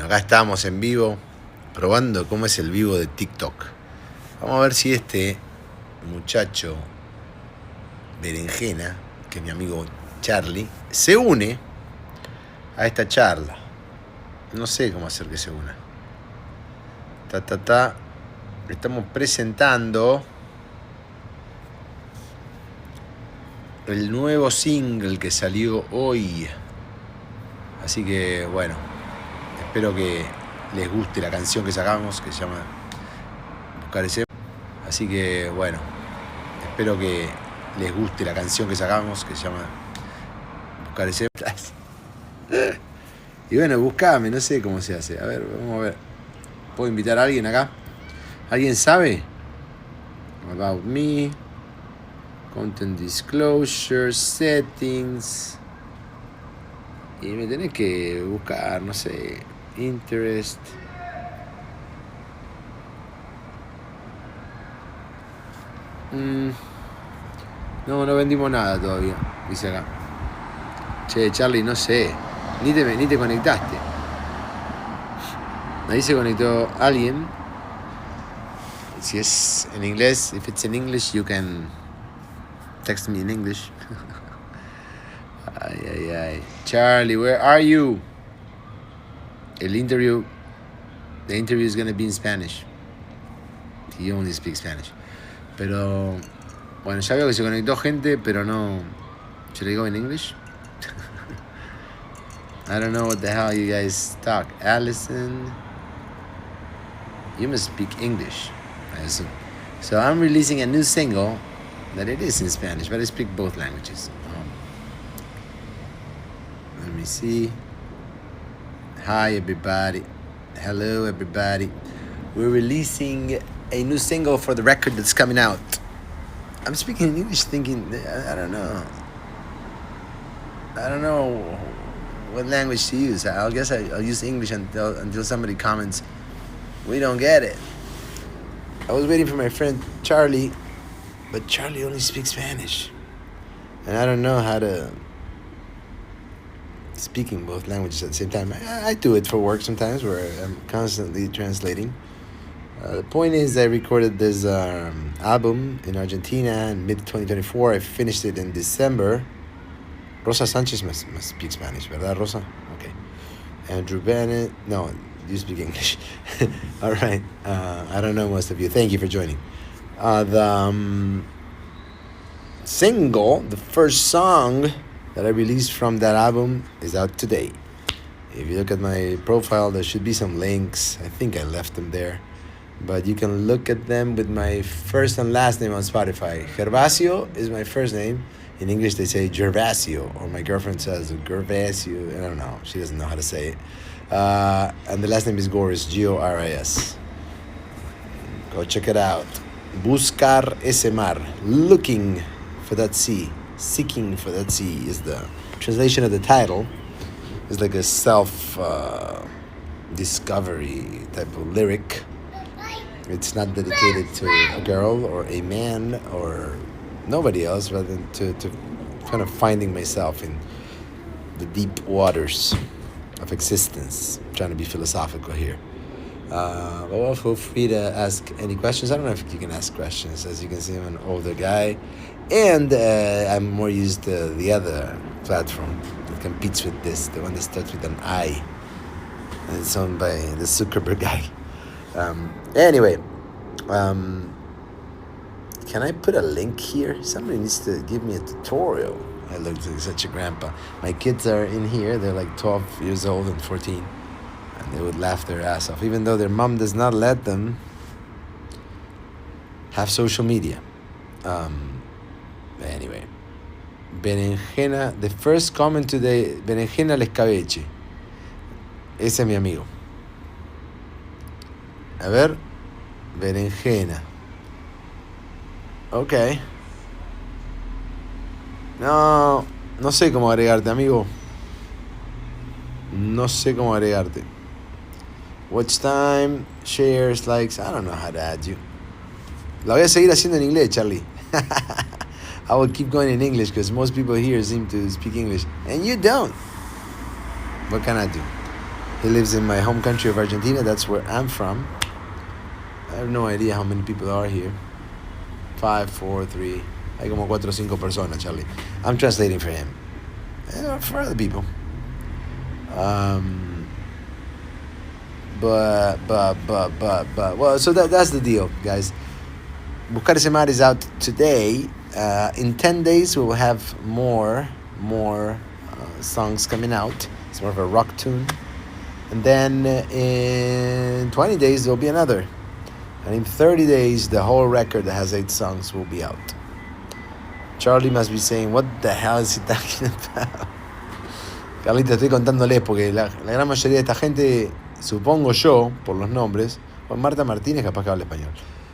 acá estamos en vivo, probando cómo es el vivo de TikTok. Vamos a ver si este muchacho berenjena, que es mi amigo Charlie, se une a esta charla. No sé cómo hacer que se una. Estamos presentando el nuevo single que salió hoy. Así que bueno, espero que les guste la canción que sacamos, que se llama Buscar Ese Mar. Así que bueno, espero que les guste la canción que sacamos, que se llama Buscar Ese Mar. Y bueno, buscame, no sé cómo se hace. A ver, vamos a ver. ¿Puedo invitar a alguien acá? ¿Alguien sabe? About me. Content disclosure, settings. Y me tenés que buscar, no sé, interest. No vendimos nada todavía, dice acá. Che, Charlie, no sé. Ni te conectaste. Ahí se conectó alguien. Si es en inglés, if it's in English, you can text me in English. Ay. Charlie, where are you? The interview is going to be in Spanish. He only speaks Spanish. Pero, bueno, ya veo que se conectó gente, pero no. Should I go in English? I don't know what the hell you guys talk. Allison, you must speak English, I assume. So I'm releasing a new single that it is in Spanish, but I speak both languages. Let me see. Hi, everybody. Hello, everybody. We're releasing a new single for the record that's coming out. I'm speaking in English thinking, I don't know what language to use. I guess I'll use English until somebody comments, we don't get it. I was waiting for my friend Charlie, but Charlie only speaks Spanish. And I don't know how to speak in both languages at the same time. I do it for work sometimes where I'm constantly translating. The point is I recorded this album in Argentina in mid-2024. I finished it in December. Rosa Sanchez must speak Spanish, ¿verdad, Rosa? Okay. Andrew Bennett. No, you speak English. All right. I don't know most of you. Thank you for joining. The single, the first song that I released from that album is out today. If you look at my profile, there should be some links. I think I left them there. But you can look at them with my first and last name on Spotify. Gervasio is my first name. In English, they say Gervasio, or my girlfriend says Gervasio. I don't know. She doesn't know how to say it. And the last name is Goris, Goris. Go check it out. Buscar Ese Mar. Looking for that sea. Seeking for that sea is the translation of the title. It's like a self-discovery type of lyric. It's not dedicated to a girl or a man or nobody else, rather than to kind of finding myself in the deep waters of existence. I'm trying to be philosophical here. Well, feel free to ask any questions. I don't know if you can ask questions. As you can see, I'm an older guy. And I'm more used to the other platform that competes with this, the one that starts with an I. And it's owned by the Zuckerberg guy. Anyway, can I put a link here? Somebody needs to give me a tutorial. I look like such a grandpa. My kids are in here. They're like 12 years old and 14. And they would laugh their ass off, even though their mom does not let them have social media. Anyway, berenjena, the first comment today, berenjena al escabeche. Ese es mi amigo. A ver, berenjena. Ok. No sé cómo agregarte, amigo. No sé cómo agregarte. Watch time, shares, likes. I don't know how to add you. La voy a seguir haciendo en inglés, Charlie. I will keep going in English because most people here seem to speak English. And you don't. What can I do? He lives in my home country of Argentina. That's where I'm from. I have no idea how many people are here. 5, 4, 3. Hay como 4 o 5 personas, Charlie. I'm translating for him. For other people. But, well, so that's the deal, guys. Buscar Ese Mar is out today. In 10 days, we will have more songs coming out. It's more of a rock tune. And then in 20 days, there'll be another. And in 30 days, the whole record that has 8 songs will be out. Charlie must be saying, what the hell is he talking about? Carlita, estoy contándoles porque la gran mayoría de esta gente, supongo yo, por los nombres, Juan Marta Martínez capaz que habla español,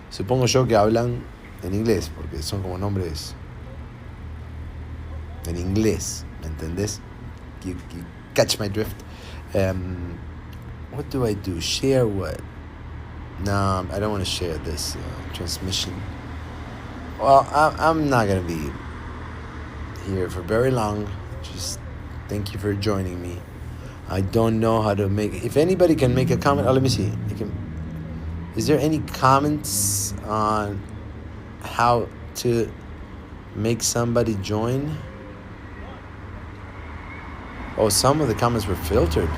supongo yo que hablan en inglés, porque son como nombres en inglés, ¿me entendés? You catch my drift. What do I do? Share what? No, I don't want to share this transmission. Well, I'm not going to be here for very long. Just thank you for joining me. I don't know how to make... If anybody can make a comment... Oh, let me see. Is there any comments on how to make somebody join? Oh, some of the comments were filtered.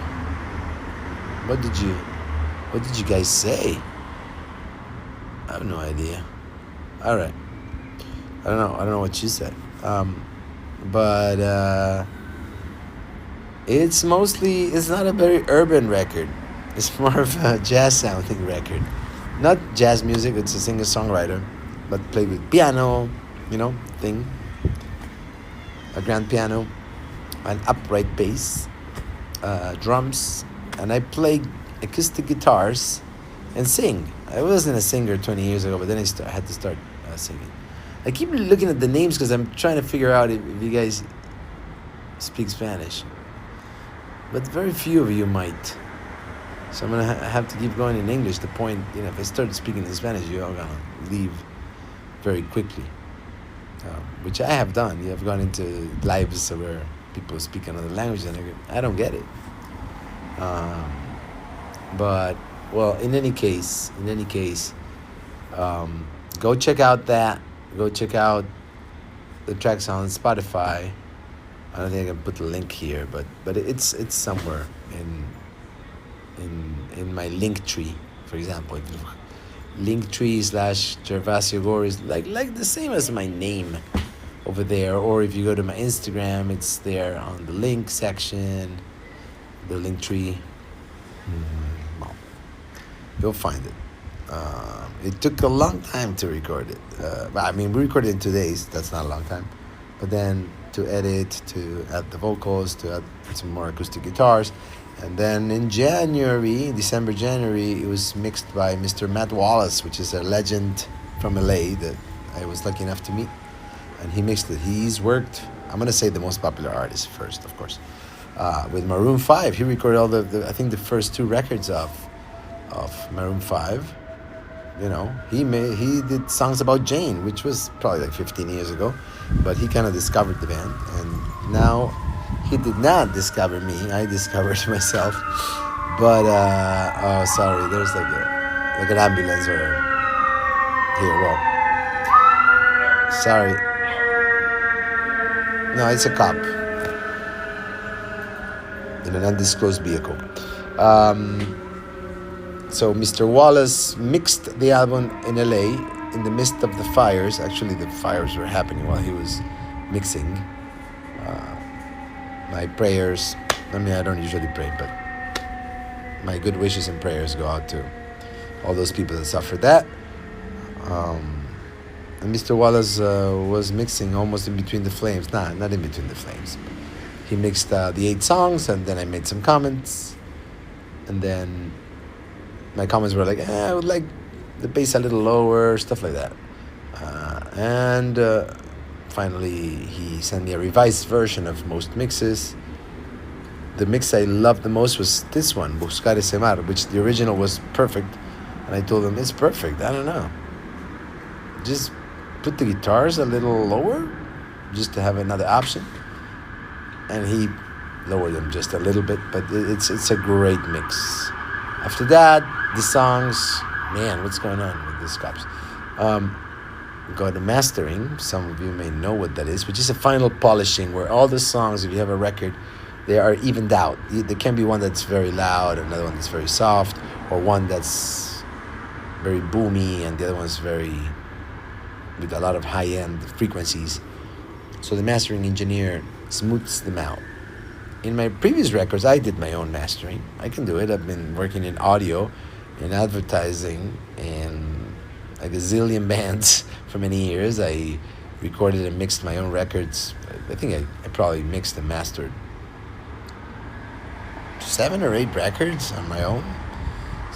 What did you guys say? I have no idea. All right. I don't know what you said. But it's not a very urban record. It's more of a jazz sounding record. Not jazz music, it's a singer-songwriter, but played with piano, thing. A grand piano, an upright bass, drums, and I play acoustic guitars and sing. I wasn't a singer 20 years ago, but then I had to start singing. I keep looking at the names because I'm trying to figure out if you guys speak Spanish. But very few of you might. So I'm going to have to keep going in English. The point, if I start speaking in Spanish, you're all going to leave very quickly. Which I have done. You have gone into lives where people speak another language and I don't get it. But, well, in any case, go check out that. Go check out the tracks on Spotify. I don't think I can put the link here, but it's somewhere in my link tree, for example. Linktree/Gervasio Gore is like the same as my name over there. Or if you go to my Instagram, it's there on the link section, the link tree. Well, you'll find it. It took a long time to record it. We recorded it in 2 days. That's not a long time. But then to edit, to add the vocals, to add some more acoustic guitars. And then in December, January, it was mixed by Mr. Matt Wallace, which is a legend from LA that I was lucky enough to meet. And he mixed it. He's worked, I'm going to say the most popular artist first, of course. With Maroon 5. He recorded all I think the first 2 records of Maroon 5. He did songs about Jane, which was probably like 15 years ago, but he kind of discovered the band, and now he did not discover me. I discovered myself. But oh, sorry, there's like an ambulance or here. Well, sorry. No, it's a cop in an undisclosed vehicle. So Mr. Wallace mixed the album in LA in the midst of the fires. Actually, the fires were happening while he was mixing. My prayers, I don't usually pray, but my good wishes and prayers go out to all those people that suffered that. And Mr. Wallace was mixing almost in between the flames. Not in between the flames. He mixed the 8 songs, and then I made some comments. And then my comments were like, I would like the bass a little lower, stuff like that. And finally, he sent me a revised version of most mixes. The mix I loved the most was this one, Buscar Ese Mar, which the original was perfect. And I told him, it's perfect, I don't know. Just put the guitars a little lower, just to have another option. And he lower them just a little bit, but it's a great mix. After that, the songs, man, what's going on with these cops? Go to mastering. Some of you may know what that is, which is a final polishing where all the songs, if you have a record, they are evened out. There can be one that's very loud, another one that's very soft, or one that's very boomy, and the other one's very with a lot of high-end frequencies. So the mastering engineer smooths them out. In my previous records, I did my own mastering. I can do it. I've been working in audio, in advertising, and like a zillion bands for many years. I recorded and mixed my own records. I think I probably mixed and mastered 7 or 8 records on my own.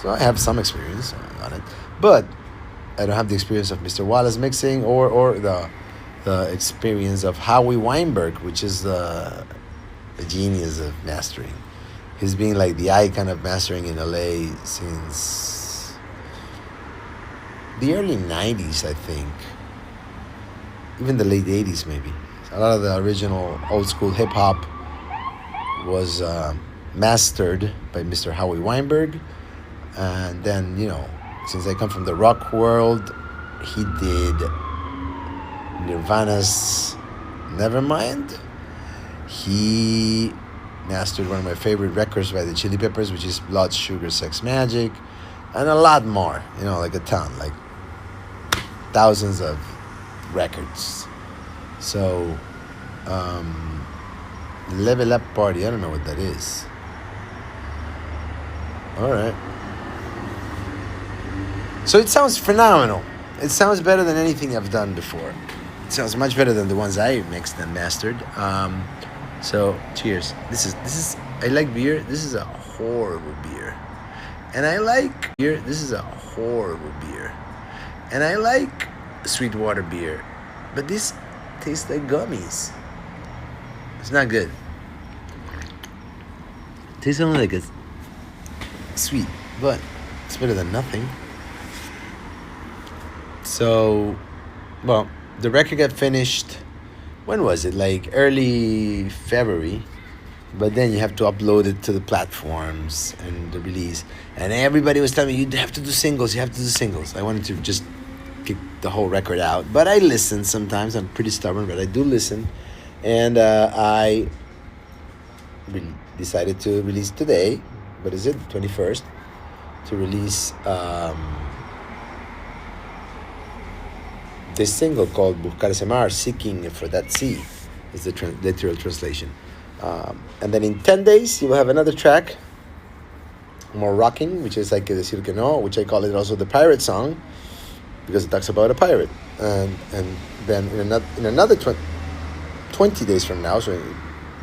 So I have some experience on it. But I don't have the experience of Mr. Wallace mixing or the experience of Howie Weinberg, which is the genius of mastering. He's been like the icon of mastering in LA since the early 90s, I think. Even the late 80s, maybe. A lot of the original old school hip hop was mastered by Mr. Howie Weinberg. And then, since I come from the rock world, he did Nirvana's Nevermind. He mastered one of my favorite records by the Chili Peppers, which is Blood, Sugar, Sex, Magic, and a lot more, like a ton, like thousands of records. So, Level Up Party, I don't know what that is. All right. So it sounds phenomenal. It sounds better than anything I've done before. It sounds much better than the ones I mixed and mastered. So cheers. This is. I like beer. This is a horrible beer, and I like beer. This is a horrible beer, and I like Sweetwater beer, but this tastes like gummies. It's not good. It tastes only like it's sweet, but it's better than nothing. So, well, the record got finished, when was it? Like early February. But then you have to upload it to the platforms and the release. And everybody was telling me, you have to do singles, you have to do singles. I wanted to just kick the whole record out. But I listen sometimes. I'm pretty stubborn, but I do listen. And I decided to release today. What is it? The 21st. To release this single called Buscar Ese Mar, Seeking for That Sea, is the literal translation. And then in 10 days, you will have another track, more rocking, which is like Desierto que no, which I call it also the pirate song, because it talks about a pirate. And then in another 20 days from now, so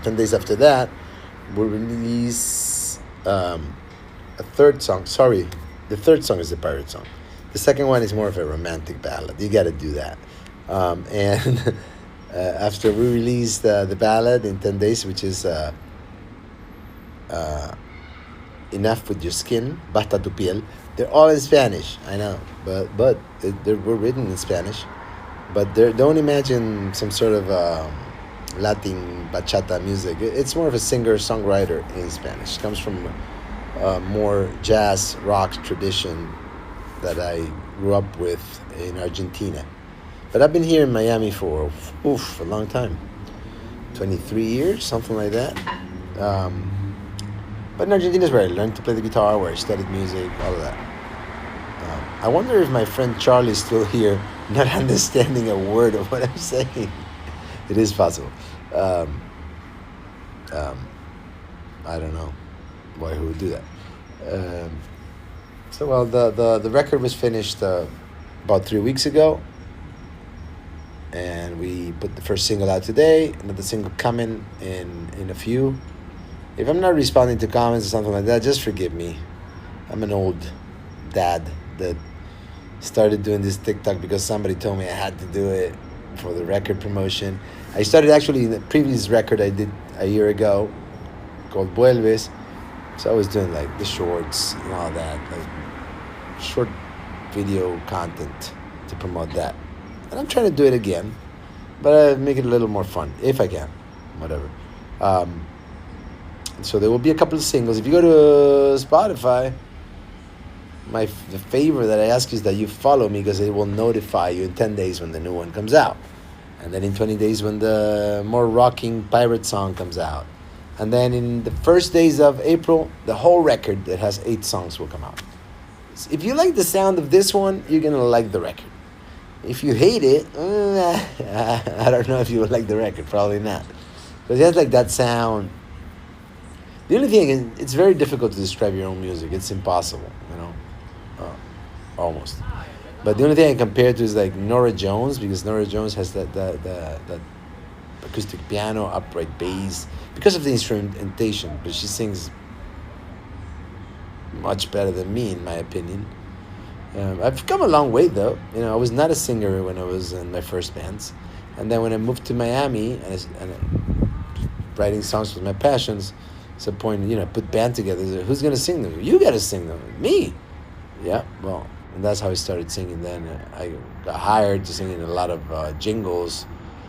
10 days after that, we'll release a third song. Sorry, the third song is the pirate song. The second one is more of a romantic ballad. You got to do that. And after we release the ballad in 10 days, which is Enough With Your Skin, Basta Tu Piel, they're all in Spanish, I know, but they were written in Spanish. But don't imagine some sort of Latin bachata music. It's more of a singer-songwriter in Spanish. It comes from more jazz rock tradition that I grew up with in Argentina. But I've been here in Miami for a long time. 23 years, something like that. But in Argentina is where I learned to play the guitar, where I studied music, all of that. I wonder if my friend Charlie is still here, not understanding a word of what I'm saying. It is possible. I don't know why he would do that. So, well, the record was finished about 3 weeks ago. And we put the first single out today. Another single coming in a few. If I'm not responding to comments or something like that, just forgive me. I'm an old dad that started doing this TikTok because somebody told me I had to do it for the record promotion. I started actually in the previous record I did a year ago called Vuelves. So I was doing like the shorts and all that, like short video content to promote that. And I'm trying to do it again, but I make it a little more fun, if I can, whatever. So there will be a couple of singles. If you go to Spotify, the favor that I ask is that you follow me, because it will notify you in 10 days when the new one comes out. And then in 20 days when the more rocking pirate song comes out. And then in the first days of April, the whole record that has 8 songs will come out. So if you like the sound of this one, you're going to like the record. If you hate it, I don't know if you would like the record. Probably not. Because it has like that sound. The only thing, it's very difficult to describe your own music. It's impossible, almost. But the only thing I compare it to is like Norah Jones, because Norah Jones has that acoustic piano, upright bass, because of the instrumentation. But she sings much better than me, in my opinion. I've come a long way, though. I was not a singer when I was in my first bands. And then when I moved to Miami, and writing songs was my passions, it's a point, put band together. Who's going to sing them? You got to sing them. Me. Yeah, well, and that's how I started singing then. I got hired to sing in a lot of jingles.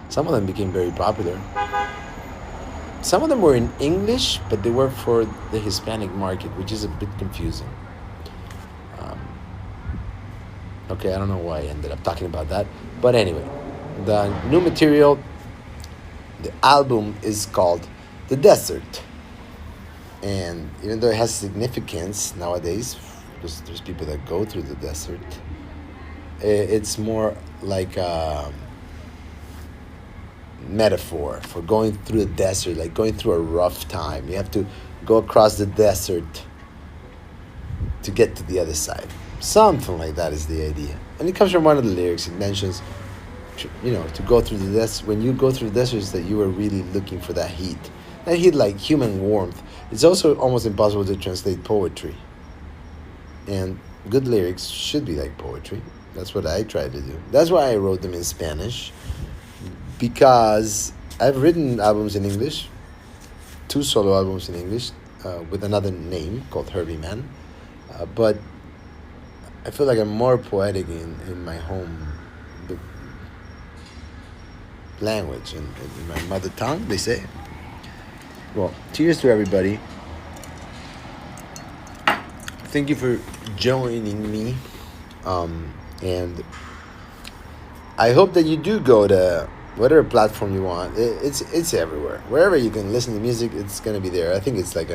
Some of them became very popular. Some of them were in English, but they were for the Hispanic market, which is a bit confusing. Okay, I don't know why I ended up talking about that. But anyway, the new material, the album is called The Desert. And even though it has significance nowadays, because there's people that go through the desert, it's more like a metaphor for going through the desert, like going through a rough time. You have to go across the desert to get to the other side. Something like that is the idea. And it comes from one of the lyrics. It mentions, to go through the desert. When you go through the desert, is that you are really looking for that heat. That heat, like human warmth. It's also almost impossible to translate poetry. And good lyrics should be like poetry. That's what I try to do. That's why I wrote them in Spanish. Because I've written albums in English. 2 solo albums in English. With another name called Herbie Man. But I feel like I'm more poetic in my home language, in my mother tongue, they say. Well, cheers to everybody. Thank you for joining me. And I hope that you do go to whatever platform you want. It's everywhere. Wherever you can listen to music, it's going to be there. I think it's like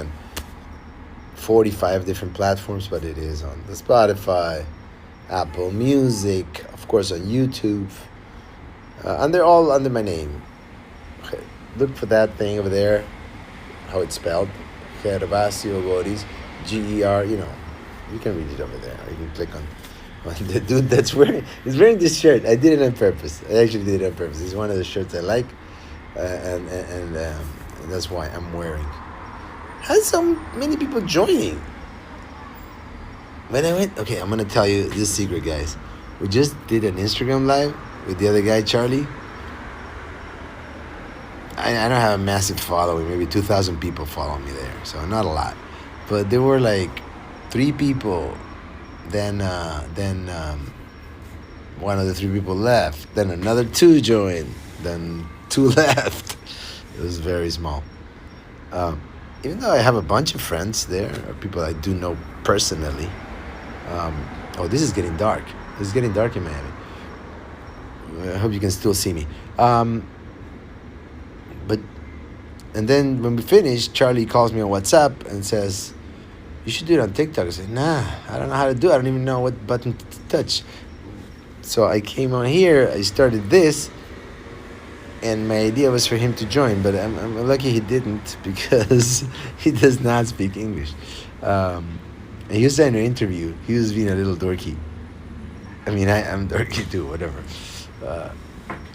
45 different platforms, but it is on the Spotify, Apple Music, of course on YouTube, and they're all under my name. Okay. Look for that thing over there, how it's spelled, Gervasio Boris, G-E-R, you can read it over there. You can click on the dude that's wearing this shirt. I did it on purpose. I actually did it on purpose. It's one of the shirts I like, and that's why I'm wearing. Has so many people joining? When I went, okay, I'm gonna tell you this secret, guys. We just did an Instagram live with the other guy, Charlie. I don't have a massive following. Maybe 2,000 people follow me there, so not a lot. But there were like 3 people. Then one of the 3 people left. Then another 2 joined. Then 2 left. It was very small. Even though I have a bunch of friends there, or people I do know personally. This is getting dark. This is getting dark in Miami. I hope you can still see me. And then when we finish, Charlie calls me on WhatsApp and says, "You should do it on TikTok." I said, "Nah, I don't know how to do it. I don't even know what button to touch." So I came on here. I started this. And my idea was for him to join, but I'm lucky he didn't, because he does not speak English. And he was in an interview. He was being a little dorky. I mean, I'm dorky too, whatever.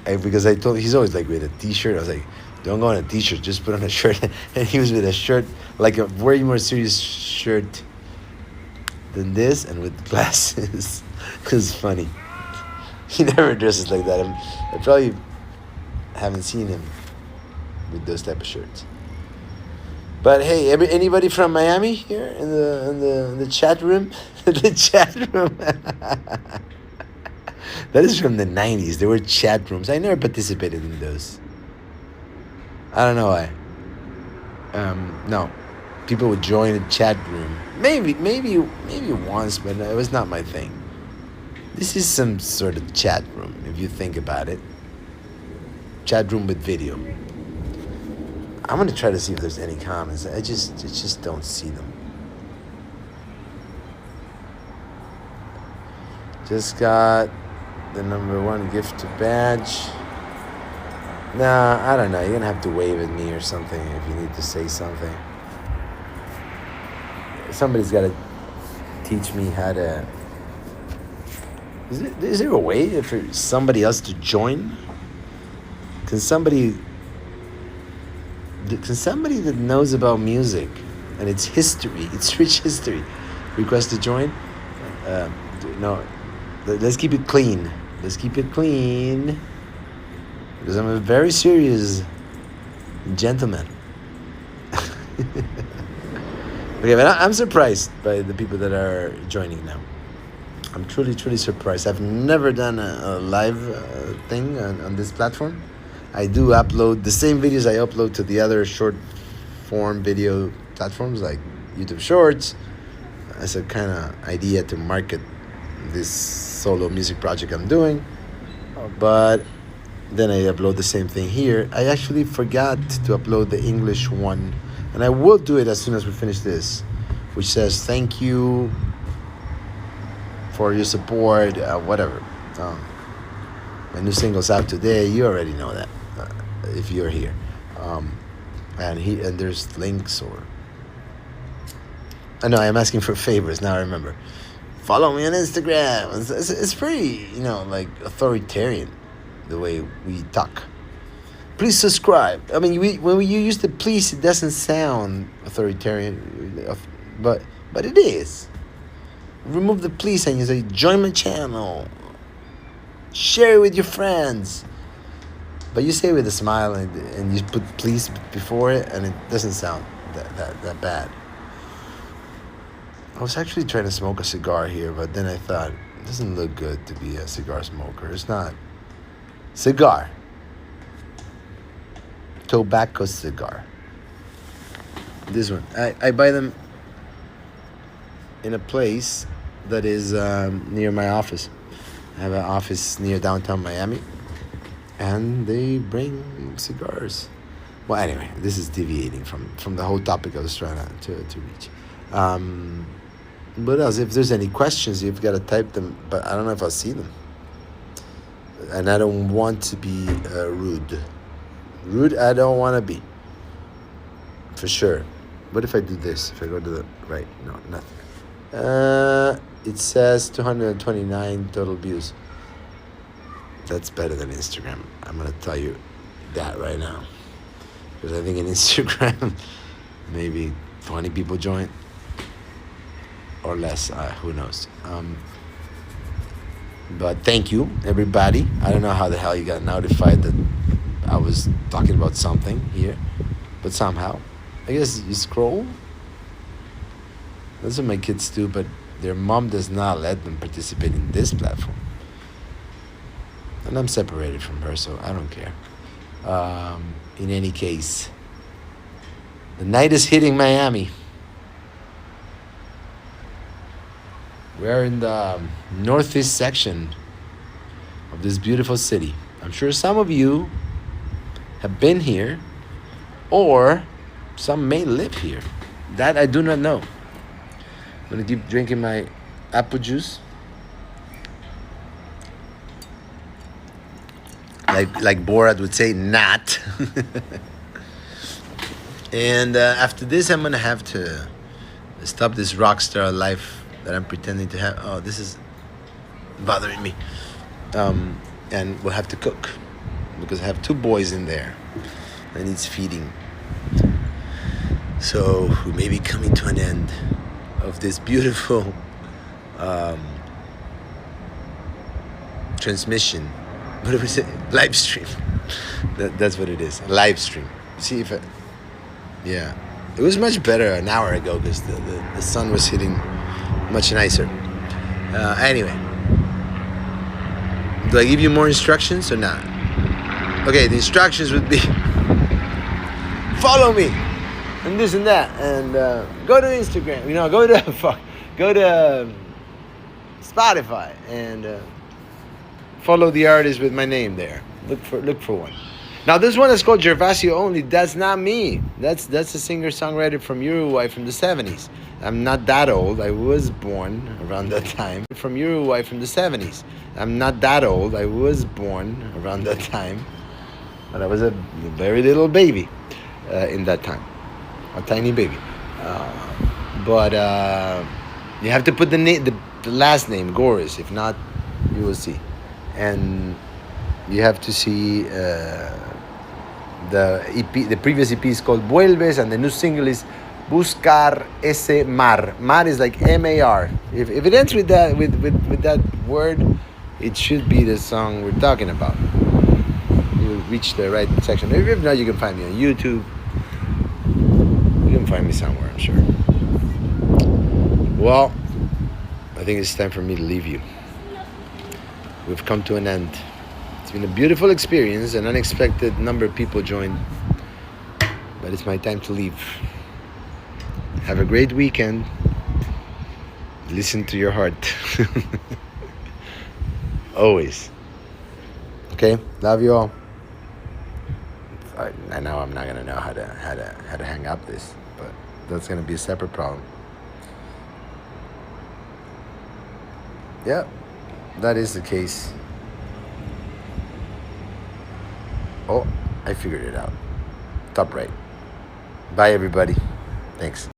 Because I told him, he's always like with a t-shirt. I was like, don't go on a t-shirt, just put on a shirt. And he was with a shirt, like a way more serious shirt than this, and with glasses. It was funny. He never dresses like that. I probably haven't seen him with those type of shirts. But hey, anybody from Miami here in the chat room? The chat room. That is from the 90s. There were chat rooms. I never participated in those. I don't know why. No. people would join a chat room. Maybe once, but it was not my thing. This is some sort of chat room, if you think about it. Chat room with video. I'm gonna try to see if there's any comments. I just don't see them. Just got the #1 gift badge. Nah, I don't know. You're gonna have to wave at me or something if you need to say something. Somebody's gotta teach me how to. Is there a way for somebody else to join? Can somebody that knows about music and its history, its rich history, request to join? No, let's keep it clean. Let's keep it clean. Because I'm a very serious gentleman. Okay, but I'm surprised by the people that are joining now. I'm truly, truly surprised. I've never done a live thing on this platform. I do upload the same videos I upload to the other short form video platforms like YouTube Shorts as a kind of idea to market this solo music project I'm doing. But then I upload the same thing here. I actually forgot to upload the English one, and I will do it as soon as we finish this, which says thank you for your support, whatever. My new single's out today. You already know that if you're here. And there's links or. I know I'm asking for favors now. I remember. Follow me on Instagram. It's pretty, like authoritarian, the way we talk. Please subscribe. I mean, when you use the please, it doesn't sound authoritarian, but it is. Remove the please and you say join my channel. Share it with your friends. But you say it with a smile and you put please before it, and it doesn't sound that bad. I was actually trying to smoke a cigar here, but then I thought it doesn't look good to be a cigar smoker. It's not. Cigar. Tobacco cigar. This one. I buy them in a place that is near my office. I have an office near downtown Miami, and they bring cigars. Well, anyway, this is deviating from the whole topic I was trying to reach. What else? If there's any questions, you've got to type them, but I don't know if I'll see them. And I don't want to be rude. Rude, I don't want to be. For sure. What if I do this? If I go to the right? No, nothing. It says 229 total views. That's better than Instagram. I'm going to tell you that right now. Because I think in Instagram, maybe 20 people join. Or less, who knows. But thank you, everybody. I don't know how the hell you got notified that I was talking about something here. But somehow. I guess you scroll. That's what my kids do, but their mom does not let them participate in this platform. And I'm separated from her, so I don't care. In any case, the night is hitting Miami. We're in the northeast section of this beautiful city. I'm sure some of you have been here, or some may live here. That I do not know. I'm gonna keep drinking my apple juice. Like Borat would say, not. And after this, I'm gonna have to stop this rock star life that I'm pretending to have. Oh, this is bothering me. And we'll have to cook because I have 2 boys in there that needs feeding. So we may be coming to an end of this beautiful transmission. What do we say? Live stream. That's what it is. A live stream. See if yeah. It was much better an hour ago because the sun was hitting much nicer. Anyway. Do I give you more instructions or not? Okay, the instructions would be follow me and this and that, and go to Instagram. Go to go to Spotify and follow the artist with my name there. Look for one. Now this one is called Gervasio Only. That's not me. That's a singer-songwriter from Uruguay from the 70s. I'm not that old. I was born around that time. From Uruguay from the 70s. I'm not that old. I was born around that time. But I was a very little baby in that time. A tiny baby. But you have to put the last name, Goris. If not, you will see. And you have to see the EP. The previous EP is called Vuelves, and the new single is Buscar Ese Mar. Mar is like M-A-R. If it ends with that with that word, it should be the song we're talking about. You'll reach the right section. If not, you can find me on YouTube. You can find me somewhere, I'm sure. Well, I think it's time for me to leave you. We've come to an end. It's been a beautiful experience. An unexpected number of people joined. But it's my time to leave. Have a great weekend. Listen to your heart. Always. Okay? Love you all. I know I'm not gonna know how to hang up this, but that's gonna be a separate problem. Yeah, that is the case. Oh, I figured it out. Top right. Bye, everybody. Thanks.